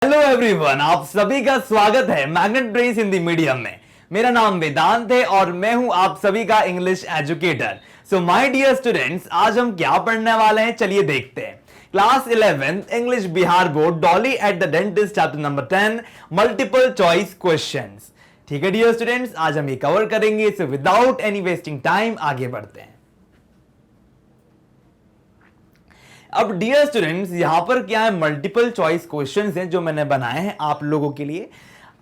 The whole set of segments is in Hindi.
हेलो एवरीवन, आप सभी का स्वागत है मैग्नेट ब्रेन्स हिंदी मीडियम में। मेरा नाम वेदांत है और मैं हूं आप सभी का English educator. So my dear students, आज हम क्या पढ़ने वाले हैं, चलिए देखते हैं। Class 11 English Bihar board Dolly at the dentist chapter number 10 multiple choice questions. ठीक है डियर स्टूडेंट्स, आज हम ये कवर करेंगे। So without any wasting time आगे बढ़ते हैं। अब डियर स्टूडेंट्स, यहां पर क्या है, मल्टीपल चॉइस क्वेश्चंस हैं जो मैंने बनाए हैं आप लोगों के लिए।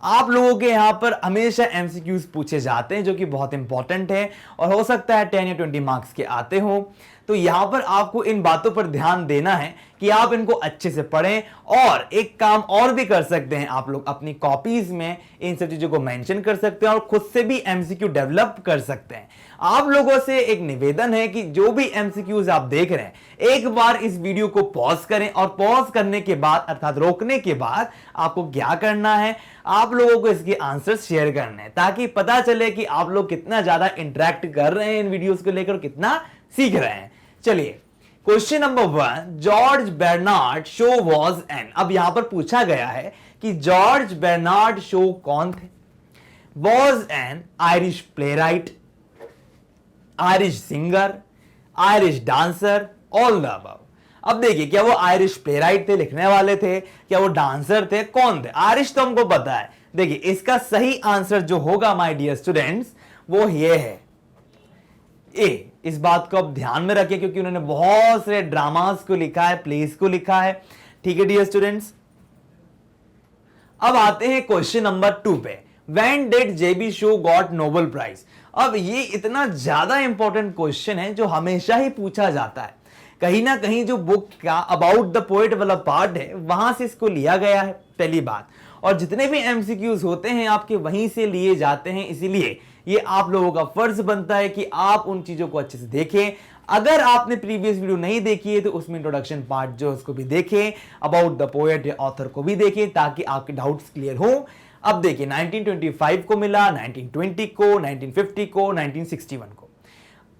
आप लोगों के यहां पर हमेशा एमसीक्यूज पूछे जाते हैं जो कि बहुत इंपॉर्टेंट है और हो सकता है 10 या 20 मार्क्स के आते हो। तो यहां पर आपको इन बातों पर ध्यान देना है कि आप इनको अच्छे से पढ़ें। और एक काम और भी कर सकते हैं, आप लोग अपनी कॉपीज में इन सब चीजों को मेंशन कर सकते हैं और खुद से भी एमसीक्यू डेवलप कर सकते हैं। आप लोगों से एक निवेदन है कि जो भी एमसीक्यूज आप देख रहे हैं, एक बार इस वीडियो को पॉज करें और पॉज करने के बाद अर्थात रोकने के बाद आपको क्या करना है, आप लोगों को इसके आंसर शेयर करने हैं ताकि पता चले कि आप लोग कितना ज्यादा इंटरेक्ट कर रहे हैं इन वीडियोस को लेकर, कितना सीख रहे हैं। चलिए, question number 1, George Bernard Shaw was an. अब यहां पर पूछा गया है कि जॉर्ज बर्नार्ड शो कौन थे। Was an Irish playwright, Irish singer, Irish dancer, all the above. अब देखिए, क्या वो आयरिश प्लेराइट थे, लिखने वाले थे, क्या वो डांसर थे, कौन थे? आयरिश तो हमको पता है। देखिए, इसका सही आंसर जो होगा माय डियर स्टूडेंट्स, वो ये है ए। इस बात को आप ध्यान में रखिए क्योंकि उन्होंने बहुत से ड्रामास को लिखा है, प्लेस को लिखा है। ठीक है डियर स्टूडेंट्स, अब आते हैं क्वेश्चन नंबर 2 पे। When did JB Shaw got Nobel prize? अब ये इतना ज्यादा इंपॉर्टेंट क्वेश्चन है जो हमेशा ही पूछा जाता है। कहीं ना कहीं जो बुक का अबाउट द पोएट वाला पार्ट है वहां से इसको लिया गया है, पहली बात। और जितने भी एमसीक्यूज होते हैं आपके वहीं से लिए जाते हैं, इसीलिए ये आप लोगों का फर्ज बनता है कि आप उन चीजों को अच्छे से देखें। अगर आपने प्रीवियस वीडियो नहीं देखी है तो उसमें इंट्रोडक्शन पार्ट जो उसको भी देखें, अबाउट द पोएट या ऑथर को भी देखें ताकि आपके डाउट्स क्लियर हो। अब देखिए, 1925 को मिला, 1920 को, 1950 को, 1961 को।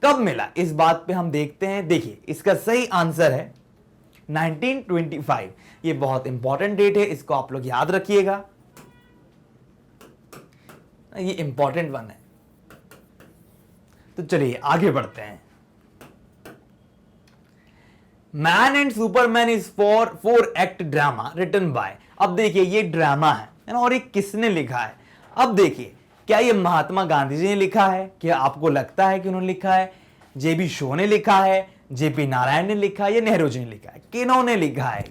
कब मिला इस बात पे हम देखते हैं। देखिए, इसका सही आंसर है 1925। ये बहुत इंपॉर्टेंट डेट है, इसको आप लोग याद रखिएगा, ये इंपॉर्टेंट वन है। तो चलिए आगे बढ़ते हैं। Man and superman is four act drama written by. अब देखिए, ये ड्रामा है ना, और ये किसने लिखा है? अब देखिए, क्या ये महात्मा गांधी जी ने लिखा है? क्या आपको लगता है कि उन्होंने लिखा है? जेबी शो ने लिखा है, जेपी नारायण ने लिखा है, या नेहरू जी ने लिखा है? किन्होंने लिखा है?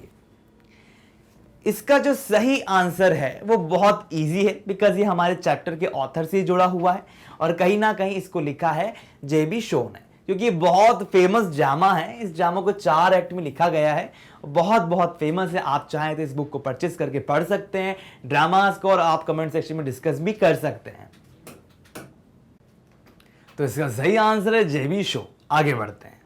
इसका जो सही आंसर है वो बहुत इजी है, बिकॉज ये हमारे चैप्टर के ऑथर से जुड़ा हुआ है और कहीं ना कहीं इसको लिखा है जेबी शो ने, क्योंकि ये बहुत फेमस ड्रामा है। इस ड्रामा को 4 एक्ट में लिखा गया है, बहुत बहुत फेमस है। आप चाहें तो इस बुक को परचेस करके पढ़ सकते हैं, ड्रामास को, और आप कमेंट सेक्शन में डिस्कस भी कर सकते हैं। तो इसका सही आंसर है जेबी शो। आगे बढ़ते हैं।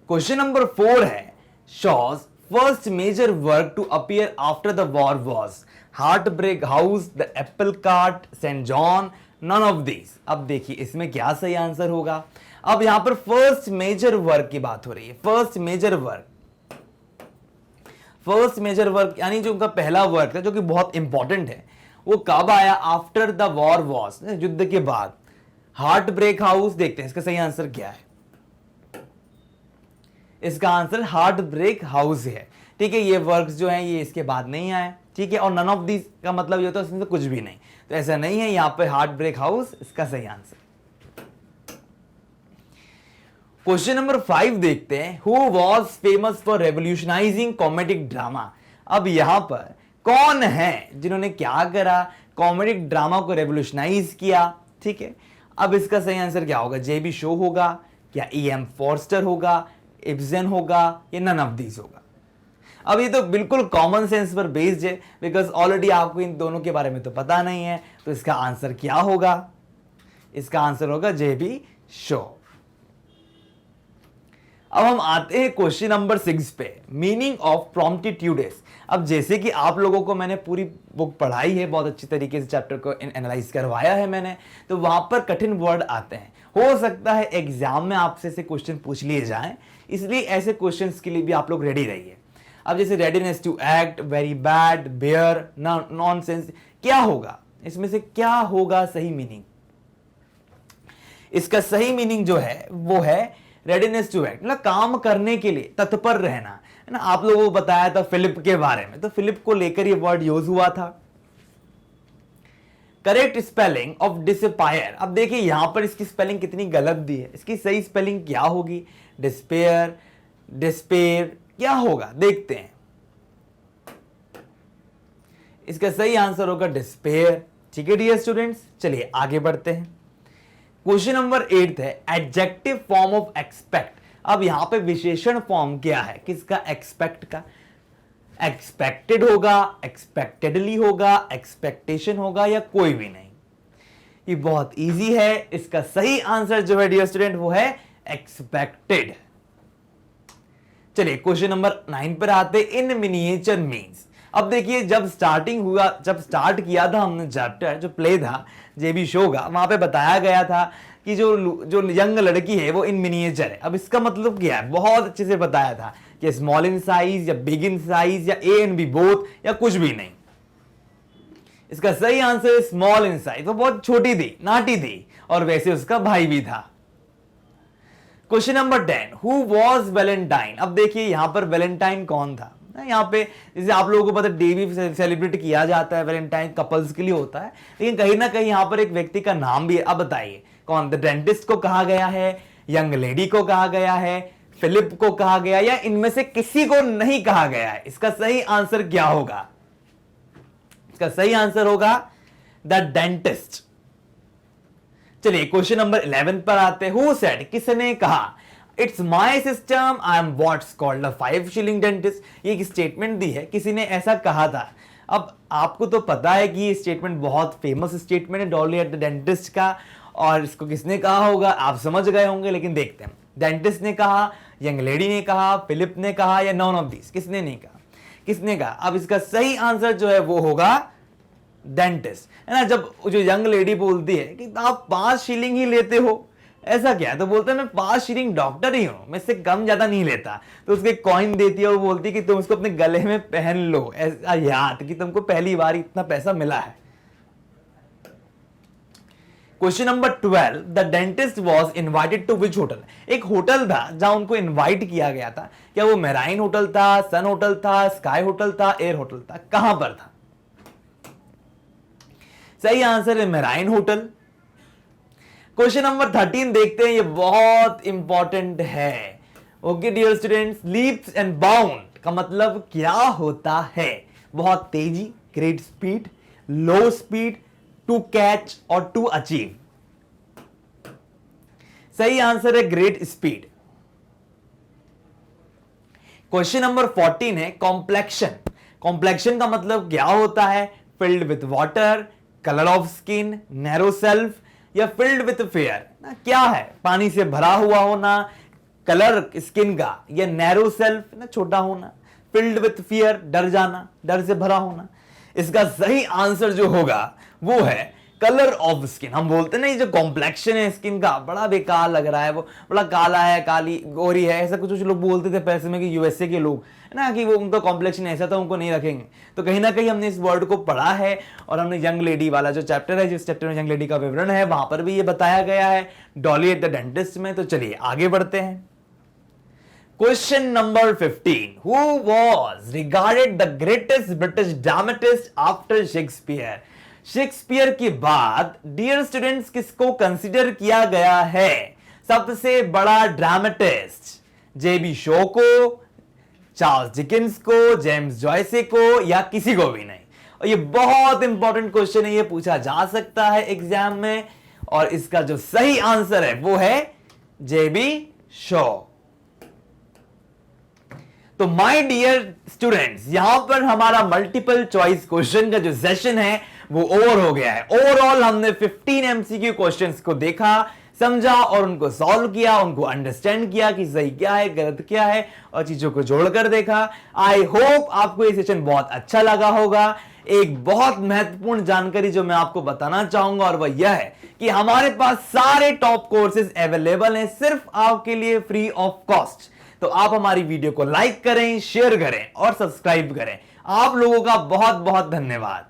क्वेश्चन नंबर 4 है, Shaw's first major work to appear after the war was heart break house, the apple cart, saint Joan, none of these. अब देखिए, इसमें क्या सही आंसर होगा। अब यहां पर फर्स्ट मेजर वर्क की बात हो रही है। फर्स्ट मेजर वर्क यानी जो उनका पहला वर्क था जो कि बहुत इंपॉर्टेंट है, वो कब आया? आफ्टर द वॉर वॉज, युद्ध के बाद। हार्ट ब्रेक हाउस, देखते हैं इसका सही आंसर क्या है। इसका आंसर हार्ट ब्रेक हाउस है। ठीक है, ये वर्क्स जो हैं ये इसके बाद नहीं आए। ठीक है, और नन ऑफ दिस का मतलब ये होता है इसमें से कुछ भी नहीं, तो ऐसा नहीं है। यहां पे हार्ट ब्रेक हाउस इसका सही आंसर। क्वेश्चन नंबर 5 देखते हैं। Who was famous for revolutionising comedic drama. अब यहां पर कौन है जिन्होंने क्या करा, कॉमेडिक ड्रामा को रेवोल्यूशनाइज किया। ठीक है, अब इसका सही आंसर क्या होगा? जेबी शो होगा, क्या E.M. फॉर्स्टर होगा, इब्सन होगा, या नन ऑफ दीज होगा? अब ये तो बिल्कुल कॉमन सेंस पर बेस्ड है, बिकॉज ऑलरेडी आपको इन दोनों के बारे में तो पता नहीं है। तो इसका आंसर क्या होगा? इसका आंसर होगा जेबी शो। अब हम आते हैं क्वेश्चन नंबर 6 पे, मीनिंग ऑफ प्रॉम्प्टिट्यूडेस। अब जैसे कि आप लोगों को मैंने पूरी बुक पढ़ाई है, बहुत अच्छी तरीके से चैप्टर को एनालाइज करवाया है मैंने, तो वहां पर कठिन वर्ड आते हैं। हो सकता है एग्जाम में आपसे से क्वेश्चन पूछ लिए जाएं, इसलिए ऐसे क्वेश्चंस के लिए भी आप लोग रेडी रहिए। अब जैसे readiness to act, very bad, bare, nonsense, क्या होगा इसमें से, क्या होगा सही मीनिंग? इसका सही मीनिंग जो है वो है रेडीनेस टू एक्ट, मतलब काम करने के लिए तत्पर रहना, है ना। आप लोगों को बताया था फिलिप के बारे में, तो फिलिप को लेकर ये वर्ड यूज हुआ था। करेक्ट स्पेलिंग ऑफ डिस्पायर, अब देखिए यहां पर इसकी स्पेलिंग कितनी गलत दी है, इसकी सही स्पेलिंग क्या होगी? डिस्पेयर, डिस्पेयर, क्या होगा देखते हैं। इसका सही आंसर होगा डिस्पेयर। ठीक है डियर स्टूडेंट्स, चलिए आगे बढ़ते हैं। क्वेश्चन नंबर 8 है एडजेक्टिव फॉर्म ऑफ एक्सपेक्ट। अब यहां पे विशेषण फॉर्म क्या है किसका? एक्सपेक्ट का। एक्सपेक्टेड होगा, एक्सपेक्टेडली होगा, एक्सपेक्टेशन होगा, या कोई भी नहीं। ये बहुत इजी है, इसका सही आंसर जो है डियर स्टूडेंट वो है एक्सपेक्टेड। चलिए क्वेश्चन नंबर 9 पर आते, इन मिनिएचर मीन्स। अब देखिए जब स्टार्टिंग हुआ, जब स्टार्ट किया था हमने चैप्टर, जो प्ले था जेबी शो का, वहां पे बताया गया था कि जो यंग लड़की है वो इन मिनिएचर है। अब इसका मतलब क्या है? बहुत अच्छे से बताया था कि स्मॉल इन साइज या बिग इन साइज या ए एंड बी बोथ या कुछ भी नहीं। इसका सही आंसर है स्मॉल इन साइज। वो बहुत छोटी थी, नाटी थी, और वैसे उसका भाई भी था। Question number 10, who was Valentine. अब देखिए यहां पर वैलेंटाइन कौन था? यहाँ पे जैसे आप लोगों को पता है डे भी सेलिब्रेट किया जाता है, वैलेंटाइन कपल्स के लिए होता है, लेकिन कहीं ना कहीं यहाँ पर एक व्यक्ति का नाम भी है। अब बताइए कौन? द डेंटिस्ट को कहा गया है, यंग लेडी को कहा गया है, फिलिप को कहा गया, या इनमें से किसी को नहीं कहा गया है? इसका सही आंसर क्या होगा? इसका सही आंसर होगा द डेंटिस्ट। चलिए क्वेश्चन नंबर 11 पर आते हैं। हु सेड, किसने कहा? It's my system, I am what's called a 5 shilling dentist. ये एक स्टेटमेंट दी है, किसी ने ऐसा कहा था। अब आपको तो पता है कि ये स्टेटमेंट बहुत फेमस स्टेटमेंट है डॉली एट द डेंटिस्ट का, और इसको किसने कहा होगा आप समझ गए होंगे, लेकिन देखते हैं। डेंटिस्ट ने कहा, यंग लेडी ने कहा, फिलिप ने कहा, या नॉन ऑफ दिस? किसने नहीं कहा? किसने कहा? अब इसका सही आंसर जो है वो होगा डेंटिस्ट, है ना। जब जो यंग लेडी बोलती है कि आप 5 शिलिंग ही लेते हो, ऐसा क्या है? तो बोलते हैं मैं 5 शिलिंग डॉक्टर ही हूं, मैं इससे कम ज्यादा नहीं लेता। तो उसके कॉइन देती है और बोलती है कि तुम इसको अपने गले में पहन लो, ऐसा याद कि तुमको पहली बार इतना पैसा मिला है। Question number 12, the dentist was invited to which hotel. एक होटल था जहां उनको इन्वाइट किया गया था। क्या वो मेराइन होटल था, सन होटल था, स्काई होटल था, एयर होटल था? कहां पर था? सही आंसर है मेराइन होटल। क्वेश्चन नंबर 13 देखते हैं, ये बहुत इंपॉर्टेंट है। Okay dear students, leaps and bound का मतलब क्या होता है? बहुत तेजी, great speed, low speed, to catch और टू अचीव। सही आंसर है ग्रेट स्पीड। क्वेश्चन नंबर 14 है कॉम्प्लेक्शन। कॉम्प्लेक्शन का मतलब क्या होता है? Filled with water, colour of skin, narrow self, या फिल्ड विथ फेयर। क्या है? पानी से भरा हुआ होना, कलर स्किन का, या नैरो सेल्फ ना छोटा होना, फिल्ड विथ फियर डर जाना, डर से भरा होना। इसका सही आंसर जो होगा वो है कलर ऑफ स्किन। हम बोलते ना ये जो कॉम्प्लेक्शन है स्किन का बड़ा बेकार लग रहा है, वो बड़ा काला है, काली गोरी है, ऐसा कुछ लोग बोलते थे पैसे में कि यूएसए के लोग, है ना, कि वो उनका कॉम्प्लेक्शन ऐसा था उनको नहीं रखेंगे। तो कहीं ना कहीं हमने इस वर्ड को पढ़ा है, और हमने यंग लेडी वाला जो चैप्टर है, जिस चैप्टर में यंग लेडी का विवरण है, वहां पर भी ये बताया गया है डॉली एट द डेंटिस्ट में। तो चलिए आगे बढ़ते हैं। Question number 15, who was regarded the greatest British dramatist after Shakespeare. Shakespeare के बाद डियर स्टूडेंट्स किसको कंसिडर किया गया है सबसे बड़ा ड्रामेटिस्ट? जेबी शो को, चार्ल्स डिकेंस को, जेम्स जॉयसे को, या किसी को भी नहीं? और ये बहुत इंपॉर्टेंट क्वेश्चन है, ये पूछा जा सकता है एग्जाम में, और इसका जो सही आंसर है वो है जेबी शो। तो माय डियर स्टूडेंट्स, यहां पर हमारा मल्टीपल चॉइस क्वेश्चन का जो सेशन है वो ओवर हो गया है। ओवरऑल हमने 15 एमसीक्यू क्वेश्चंस को देखा, समझा और उनको सॉल्व किया, उनको अंडरस्टैंड किया कि सही क्या है, गलत क्या है, और चीजों को जोड़कर देखा। आई होप आपको ये सेशन बहुत अच्छा लगा होगा। एक बहुत महत्वपूर्ण जानकारी जो मैं आपको बताना चाहूंगा, और वह यह है कि हमारे पास सारे टॉप कोर्सेज अवेलेबल हैं सिर्फ आपके लिए फ्री ऑफ कॉस्ट। तो आप हमारी वीडियो को लाइक करें, शेयर करें और सब्सक्राइब करें। आप लोगों का बहुत बहुत धन्यवाद।